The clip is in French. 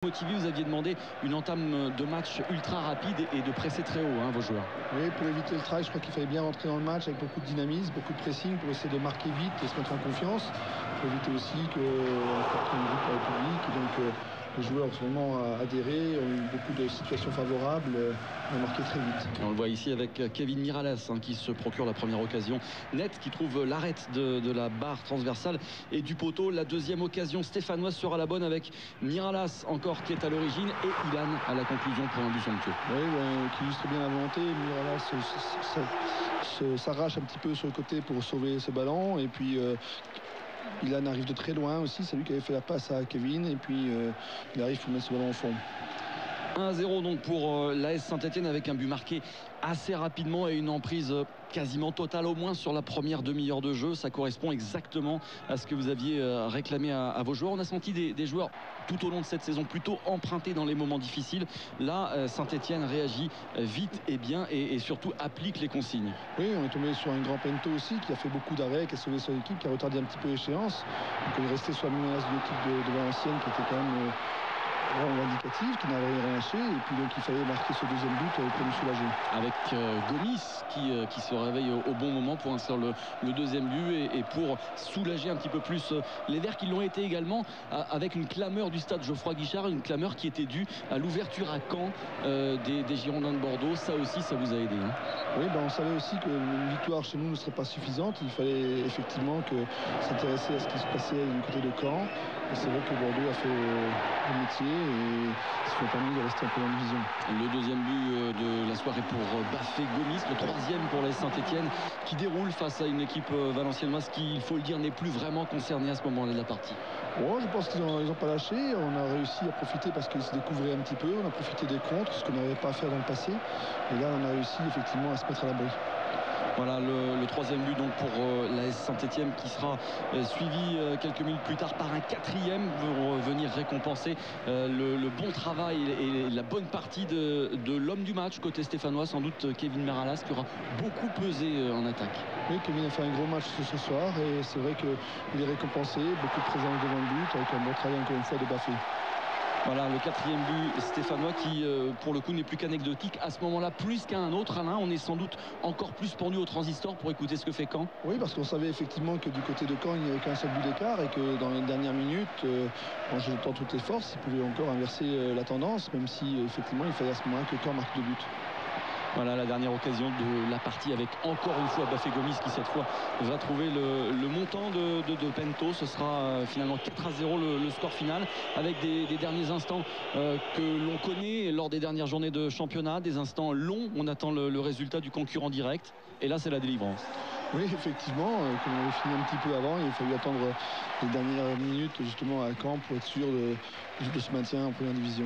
Motivé, vous aviez demandé une entame de match ultra rapide et de presser très haut, vos joueurs. Oui, pour éviter le trail, je crois qu'il fallait bien rentrer dans le match avec beaucoup de dynamisme, beaucoup de pressing pour essayer de marquer vite et se mettre en confiance. Pour éviter aussi qu'on fasse une groupe par le public. Et donc les joueurs ont vraiment adhéré, ont eu beaucoup de situations favorables, ont marqué très vite. Et on le voit ici avec Kevin Miralles qui se procure la première occasion nette, qui trouve l'arête de la barre transversale et du poteau. La deuxième occasion stéphanoise sera la bonne avec Miralles encore qui est à l'origine et Ilan à la conclusion pour un but somptueux. Oui, qui illustre bien la volonté. Miralles s'arrache un petit peu sur le côté pour sauver ce ballon et puis Ilan arrive de très loin aussi, c'est lui qui avait fait la passe à Kevin et puis il arrive pour mettre ce ballon au fond. 1-0 donc pour l'AS Saint-Etienne avec un but marqué assez rapidement et une emprise quasiment totale au moins sur la première demi-heure de jeu. Ça correspond exactement à ce que vous aviez réclamé à vos joueurs. On a senti des joueurs tout au long de cette saison plutôt empruntés dans les moments difficiles. Là, Saint-Etienne réagit vite et bien et surtout applique les consignes. Oui, on est tombé sur un grand Pento aussi qui a fait beaucoup d'arrêts, qui a sauvé son équipe, qui a retardé un petit peu l'échéance. Donc on est resté sur la menace de l'équipe de Valenciennes qui était quand même indicatif, qui n'avait rien lâché et puis donc il fallait marquer ce deuxième but pour nous soulager. Avec Gomis qui se réveille au bon moment pour inscrire le deuxième but et pour soulager un petit peu plus les Verts qui l'ont été également avec une clameur du stade Geoffroy Guichard, une clameur qui était due à l'ouverture à Caen des Girondins de Bordeaux. Ça aussi, ça vous a aidé. Oui, on savait aussi qu'une victoire chez nous ne serait pas suffisante. Il fallait effectivement s'intéresser à ce qui se passait du côté de Caen. Et c'est vrai que Bordeaux a fait le métier et se fait permis de rester un peu en division. Le deuxième but de la soirée pour Bafé Gomis, le troisième pour les Saint-Etienne qui déroule face à une équipe valenciennoise qui, il faut le dire, n'est plus vraiment concernée à ce moment-là de la partie. Ouais, je pense qu'ils n'ont pas lâché. On a réussi à profiter parce qu'ils se découvraient un petit peu. On a profité des contres, ce qu'on n'avait pas à faire dans le passé. Et là, on a réussi effectivement à se mettre à l'abri. Voilà le troisième but donc pour l'AS Saint-Etienne qui sera suivi quelques minutes plus tard par un quatrième pour venir récompenser le bon travail et la bonne partie de l'homme du match côté stéphanois, sans doute Kevin Miralles qui aura beaucoup pesé en attaque. Oui, Kevin a fait un gros match ce soir et c'est vrai qu'il est récompensé, beaucoup de présence devant le but avec un bon travail encore une fois de Bafé. Voilà le quatrième but stéphanois qui pour le coup n'est plus qu'anecdotique à ce moment-là plus qu'à un autre. Alain, on est sans doute encore plus pendu au transistor pour écouter ce que fait Caen. Oui, parce qu'on savait effectivement que du côté de Caen il n'y avait qu'un seul but d'écart et que dans les dernières minutes en jetant toutes les forces il pouvait encore inverser la tendance, même si effectivement il fallait à ce moment-là que Caen marque 2 buts. Voilà la dernière occasion de la partie avec encore une fois Bafé Gomis qui cette fois va trouver le montant de Pento. Ce sera finalement 4-0 le score final avec des derniers instants que l'on connaît lors des dernières journées de championnat, des instants longs. On attend le résultat du concurrent direct et là c'est la délivrance. Oui, effectivement, comme on avait fini un petit peu avant, il a fallu attendre les dernières minutes justement à Caen pour être sûr de ce maintien en première division.